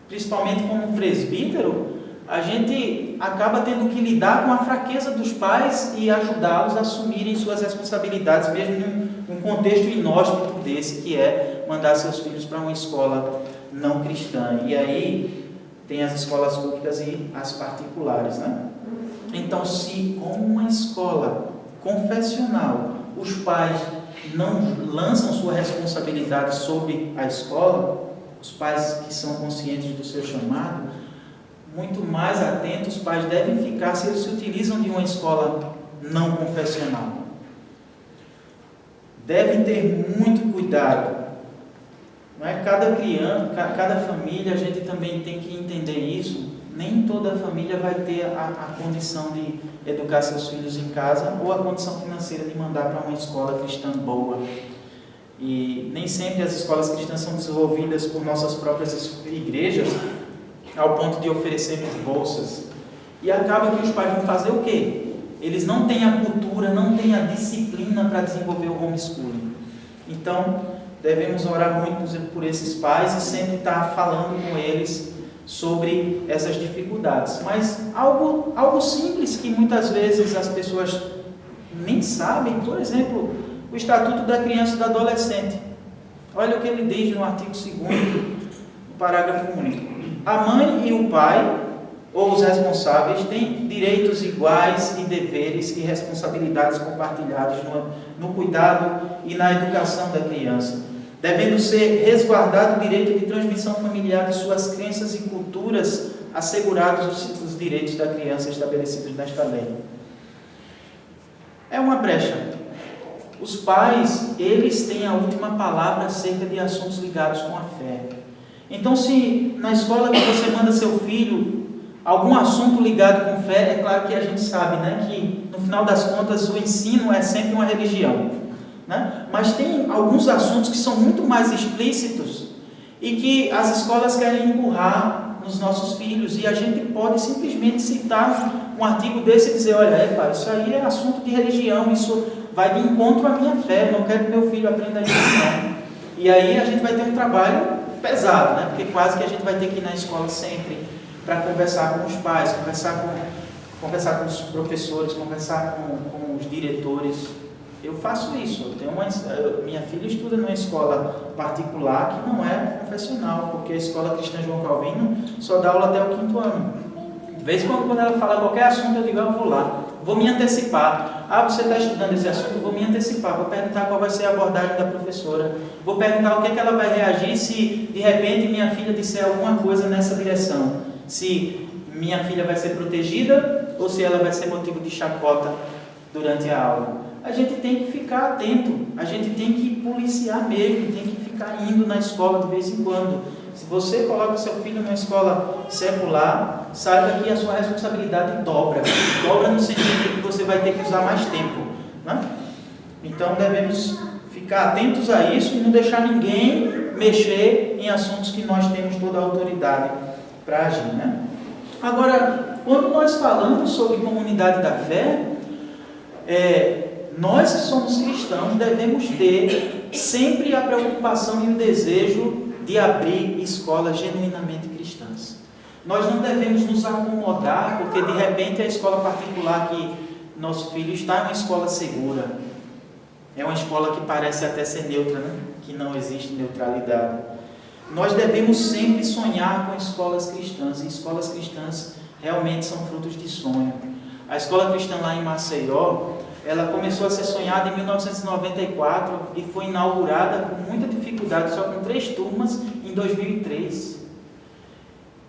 principalmente como presbítero, a gente acaba tendo que lidar com a fraqueza dos pais e ajudá-los a assumirem suas responsabilidades, mesmo num contexto inóspito desse, que é mandar seus filhos para uma escola não cristã. E aí tem as escolas públicas e as particulares, né? Então, se como uma escola confessional, os pais não lançam sua responsabilidade sobre a escola, os pais que são conscientes do seu chamado, muito mais atentos os pais devem ficar se eles se utilizam de uma escola não confessional. Devem ter muito cuidado. Não é? Cada criança, cada família, a gente também tem que entender isso. Nem toda família vai ter a condição de educar seus filhos em casa ou a condição financeira de mandar para uma escola cristã boa. E nem sempre as escolas cristãs são desenvolvidas por nossas próprias igrejas ao ponto de oferecermos bolsas. E acaba que os pais vão fazer o quê? Eles não têm a cultura, não têm a disciplina para desenvolver o homeschooling. Então, devemos orar muito por esses pais e sempre estar falando com eles sobre essas dificuldades. Mas algo simples que muitas vezes as pessoas nem sabem, por exemplo, o Estatuto da Criança e do Adolescente. Olha o que ele diz no artigo 2º, no parágrafo único. A mãe e o pai ou os responsáveis têm direitos iguais e deveres e responsabilidades compartilhados no cuidado e na educação da criança, devendo ser resguardado o direito de transmissão familiar de suas crenças e culturas, assegurados os direitos da criança estabelecidos nesta lei. É uma brecha. Os pais, eles têm a última palavra acerca de assuntos ligados com a fé. Então, se na escola que você manda seu filho, algum assunto ligado com fé, é claro que a gente sabe, né, que no final das contas o ensino é sempre uma religião, né? Mas tem alguns assuntos que são muito mais explícitos e que as escolas querem empurrar nos nossos filhos, e a gente pode simplesmente citar um artigo desse e dizer: olha, pai, isso aí é assunto de religião, isso vai de encontro à minha fé, eu não quero que meu filho aprenda isso não. E aí a gente vai ter um trabalho pesado, né? Porque quase que a gente vai ter que ir na escola sempre para conversar com os pais, conversar com os professores, conversar com os diretores. Eu faço isso. Minha filha estuda numa escola particular que não é confessional, porque a escola cristã João Calvino só dá aula até o 5º ano. De vez em quando ela fala qualquer assunto, eu digo: eu vou lá, vou me antecipar. Você está estudando esse assunto, eu vou me antecipar, vou perguntar qual vai ser a abordagem da professora, vou perguntar o que é que ela vai reagir se de repente minha filha disser alguma coisa nessa direção, se minha filha vai ser protegida ou se ela vai ser motivo de chacota durante a aula. A gente tem que ficar atento, a gente tem que policiar mesmo, tem que ficar indo na escola de vez em quando. Se você coloca seu filho numa escola secular, saiba que a sua responsabilidade dobra no sentido de que você vai ter que usar mais tempo, né? Então devemos ficar atentos a isso e não deixar ninguém mexer em assuntos que nós temos toda a autoridade para agir, né? Agora, quando nós falamos sobre comunidade da fé, nós que somos cristãos devemos ter sempre a preocupação e o desejo de abrir escolas genuinamente cristãs. Nós não devemos nos acomodar porque de repente a escola particular que nosso filho está é uma escola segura, é uma escola que parece até ser neutra, né? Que não existe neutralidade. Nós devemos sempre sonhar com escolas cristãs, e escolas cristãs realmente são frutos de sonho. A escola cristã lá em Maceió, ela começou a ser sonhada em 1994 e foi inaugurada com muita dificuldade, só com 3 turmas, em 2003.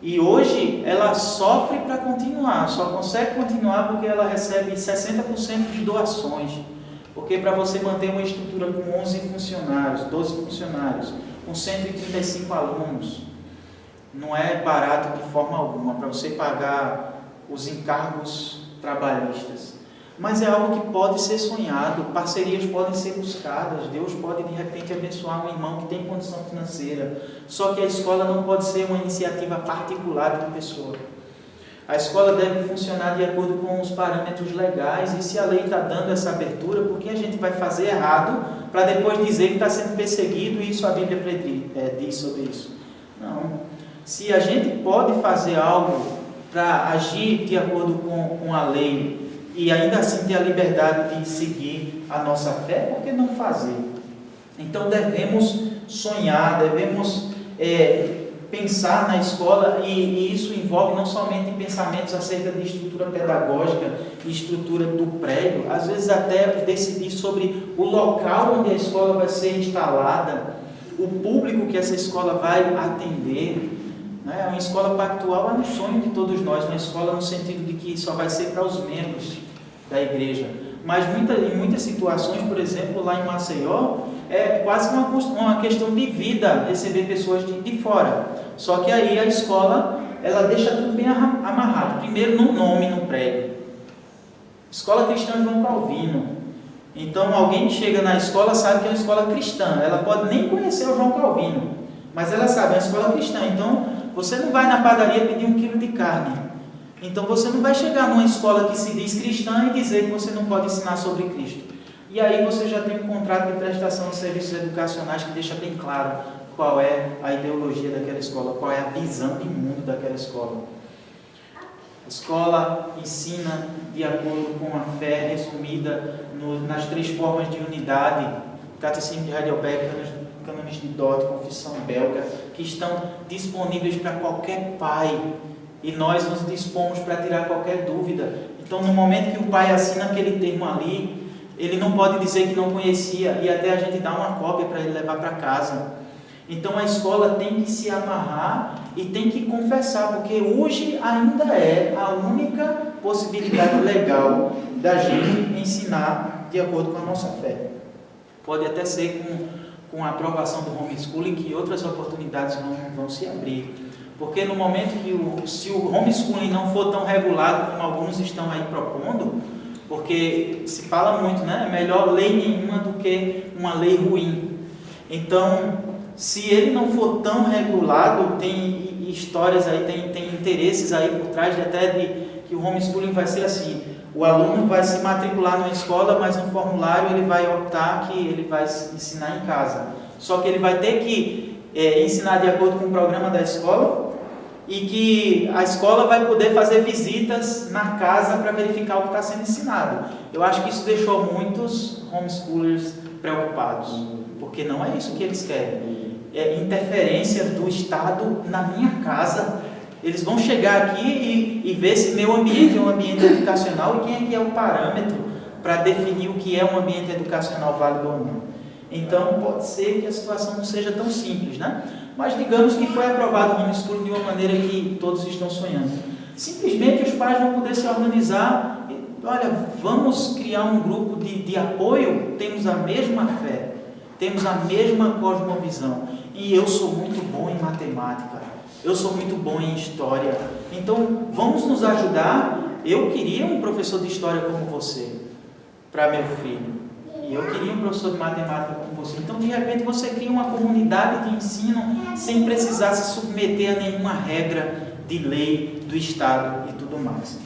E hoje ela sofre para continuar, só consegue continuar porque ela recebe 60% de doações. Porque para você manter uma estrutura com 11 funcionários, 12 funcionários, com 135 alunos, não é barato de forma alguma, para você pagar os encargos trabalhistas. Mas é algo que pode ser sonhado, parcerias podem ser buscadas, Deus pode de repente abençoar um irmão que tem condição financeira. Só que a escola não pode ser uma iniciativa particular de uma pessoa. A escola deve funcionar de acordo com os parâmetros legais, e se a lei está dando essa abertura, por que a gente vai fazer errado para depois dizer que está sendo perseguido e isso a Bíblia diz sobre isso? Não. Se a gente pode fazer algo para agir de acordo com a lei e ainda assim ter a liberdade de seguir a nossa fé, por que não fazer? Então devemos sonhar, devemos pensar na escola, e isso envolve não somente pensamentos acerca de estrutura pedagógica e estrutura do prédio, às vezes até decidir sobre o local onde a escola vai ser instalada, o público que essa escola vai atender. Né? Uma escola pactual é um sonho de todos nós, uma escola no sentido de que só vai ser para os membros da igreja. Mas em muitas situações, por exemplo, lá em Maceió, é quase uma questão de vida receber pessoas de fora. Só que aí a escola, ela deixa tudo bem amarrado. Primeiro, no nome, no prédio. Escola Cristã João Calvino. Então, alguém que chega na escola sabe que é uma escola cristã. Ela pode nem conhecer o João Calvino, mas ela sabe, é uma escola cristã. Então, você não vai na padaria pedir 1 quilo de carne. Então, você não vai chegar numa escola que se diz cristã e dizer que você não pode ensinar sobre Cristo. E aí você já tem um contrato de prestação de serviços educacionais que deixa bem claro qual é a ideologia daquela escola, qual é a visão de mundo daquela escola. A escola ensina de acordo com a fé resumida nas 3 formas de unidade, Catecismo de Heidelberg, Cânones de Dort, Confissão Belga, que estão disponíveis para qualquer pai e nós nos dispomos para tirar qualquer dúvida. Então, no momento que o pai assina aquele termo ali, ele não pode dizer que não conhecia e até a gente dá uma cópia para ele levar para casa. Então, a escola tem que se amarrar e tem que confessar, porque hoje ainda é a única possibilidade legal da gente ensinar de acordo com a nossa fé. Pode até ser com a aprovação do homeschooling que outras oportunidades vão se abrir. Porque no momento que se o homeschooling não for tão regulado como alguns estão aí propondo, porque se fala muito, né? É melhor lei nenhuma do que uma lei ruim. Então, se ele não for tão regulado, tem histórias aí, tem interesses aí por trás de que o homeschooling vai ser assim. O aluno vai se matricular numa escola, mas no formulário ele vai optar que ele vai ensinar em casa. Só que ele vai ter que ensinar de acordo com o programa da escola e que a escola vai poder fazer visitas na casa para verificar o que está sendo ensinado. Eu acho que isso deixou muitos homeschoolers preocupados, porque não é isso que eles querem. É interferência do Estado na minha casa. Eles vão chegar aqui e ver se meu ambiente é um ambiente educacional e quem é que é o parâmetro para definir o que é um ambiente educacional válido ou não. Então, pode ser que a situação não seja tão simples, né? Mas digamos que foi aprovado o homeschooling de uma maneira que todos estão sonhando. Simplesmente os pais vão poder se organizar e, olha, vamos criar um grupo de apoio, temos a mesma fé, temos a mesma cosmovisão e eu sou muito bom em matemática. Eu sou muito bom em história, então vamos nos ajudar. Eu queria um professor de história como você, para meu filho, e eu queria um professor de matemática como você. Então, de repente, você cria uma comunidade de ensino sem precisar se submeter a nenhuma regra de lei do Estado e tudo mais.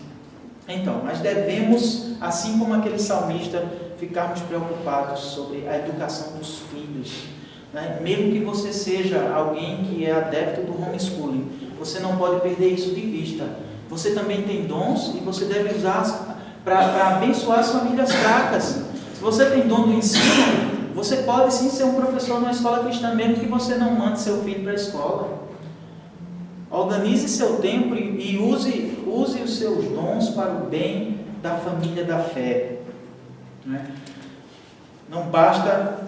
Então, nós devemos, assim como aquele salmista, ficarmos preocupados sobre a educação dos filhos. Mesmo que você seja alguém que é adepto do homeschooling, você não pode perder isso de vista. Você também tem dons e você deve usar para abençoar as famílias fracas. Se você tem dom do ensino, você pode sim ser um professor numa escola cristã, mesmo que você não mande seu filho para a escola. Organize seu tempo e use os seus dons para o bem da família da fé. Não basta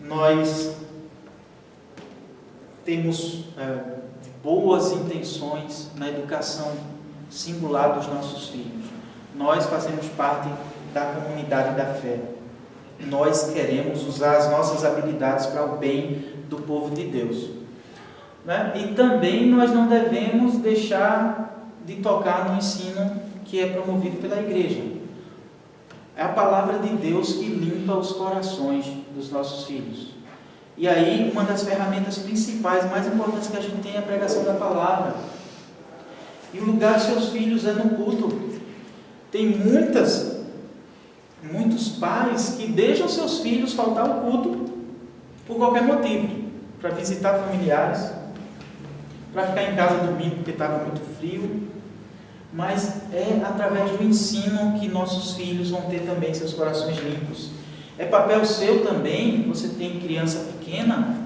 nós temos boas intenções na educação singular dos nossos filhos. Nós fazemos parte da comunidade da fé. Nós queremos usar as nossas habilidades para o bem do povo de Deus. E também nós não devemos deixar de tocar no ensino que é promovido pela igreja. É a palavra de Deus que limpa os corações dos nossos filhos. E aí, uma das ferramentas principais, mais importantes que a gente tem é a pregação da palavra. E o lugar dos seus filhos é no culto. Tem muitos pais que deixam seus filhos faltar ao culto por qualquer motivo. Para visitar familiares, para ficar em casa dormindo porque estava muito frio. Mas é através do ensino que nossos filhos vão ter também seus corações limpos. É papel seu também, você tem criança pequena,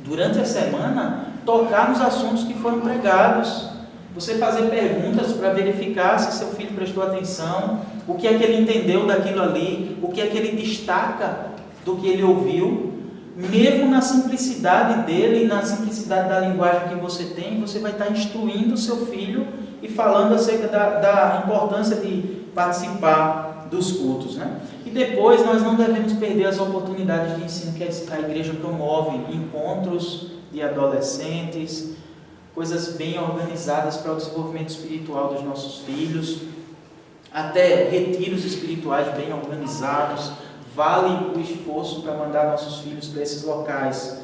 durante a semana, tocar nos assuntos que foram pregados. Você fazer perguntas para verificar se seu filho prestou atenção, o que é que ele entendeu daquilo ali, o que é que ele destaca do que ele ouviu. Mesmo na simplicidade dele, na simplicidade da linguagem que você tem, você vai estar instruindo o seu filho e falando acerca da importância de participar dos cultos, E depois nós não devemos perder as oportunidades de ensino que a igreja promove, encontros de adolescentes, coisas bem organizadas para o desenvolvimento espiritual dos nossos filhos, até retiros espirituais bem organizados. Vale o esforço para mandar nossos filhos para esses locais.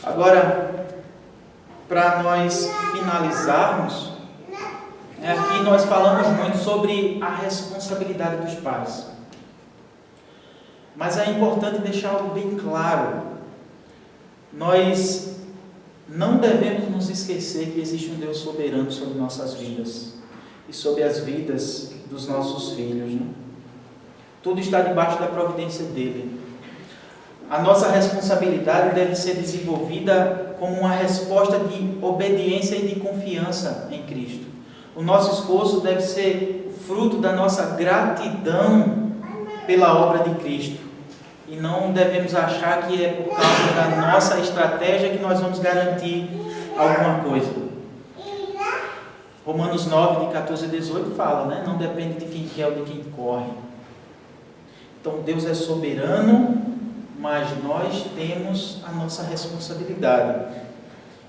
Agora, para nós finalizarmos, aqui nós falamos muito sobre a responsabilidade dos pais. Mas é importante deixar algo bem claro. Nós não devemos nos esquecer que existe um Deus soberano sobre nossas vidas e sobre as vidas dos nossos filhos. Tudo está debaixo da providência dele. A nossa responsabilidade deve ser desenvolvida como uma resposta de obediência e de confiança em Cristo. O nosso esforço deve ser fruto da nossa gratidão pela obra de Cristo. E não devemos achar que é por causa da nossa estratégia que nós vamos garantir alguma coisa. Romanos 9, de 14 a 18 fala, né? Não depende de quem quer ou de quem corre. Então Deus é soberano, mas nós temos a nossa responsabilidade.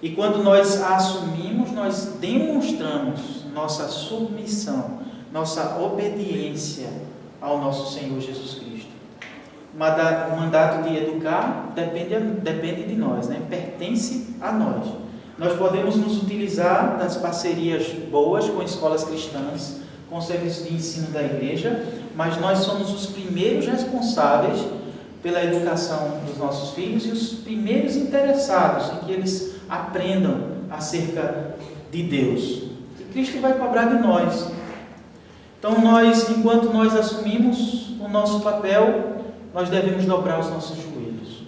E quando nós a assumimos, nós demonstramos nossa submissão, nossa obediência ao nosso Senhor Jesus Cristo. O mandato de educar depende de nós, né? Pertence a nós. Nós podemos nos utilizar das parcerias boas com escolas cristãs, com o serviço de ensino da igreja, mas nós somos os primeiros responsáveis pela educação dos nossos filhos e os primeiros interessados em que eles aprendam acerca de Deus. E Cristo vai cobrar de nós. Então enquanto nós assumimos o nosso papel, nós devemos dobrar os nossos joelhos.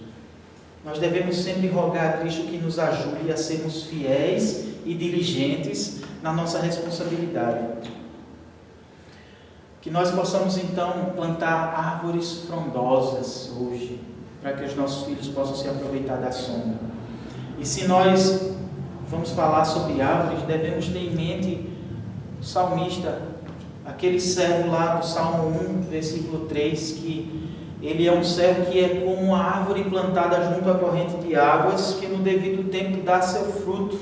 Nós devemos sempre rogar a Cristo que nos ajude a sermos fiéis e diligentes na nossa responsabilidade. Que nós possamos então plantar árvores frondosas hoje, para que os nossos filhos possam se aproveitar da sombra. E se nós vamos falar sobre árvores, devemos ter em mente o salmista, aquele servo lá do Salmo 1, versículo 3, que ele é um servo que é como uma árvore plantada junto à corrente de águas, que no devido tempo dá seu fruto,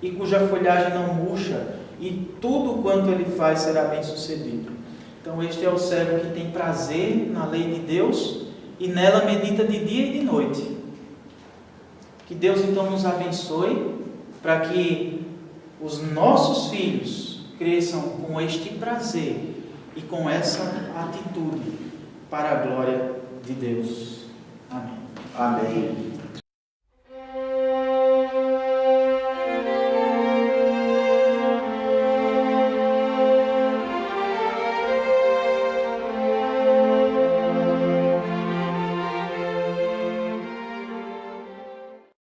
e cuja folhagem não murcha, e tudo quanto ele faz será bem sucedido. Então este é o servo que tem prazer na lei de Deus, e nela medita de dia e de noite. Que Deus então nos abençoe, para que os nossos filhos cresçam com este prazer, e com essa atitude, para a glória de Deus. Amém. Amém.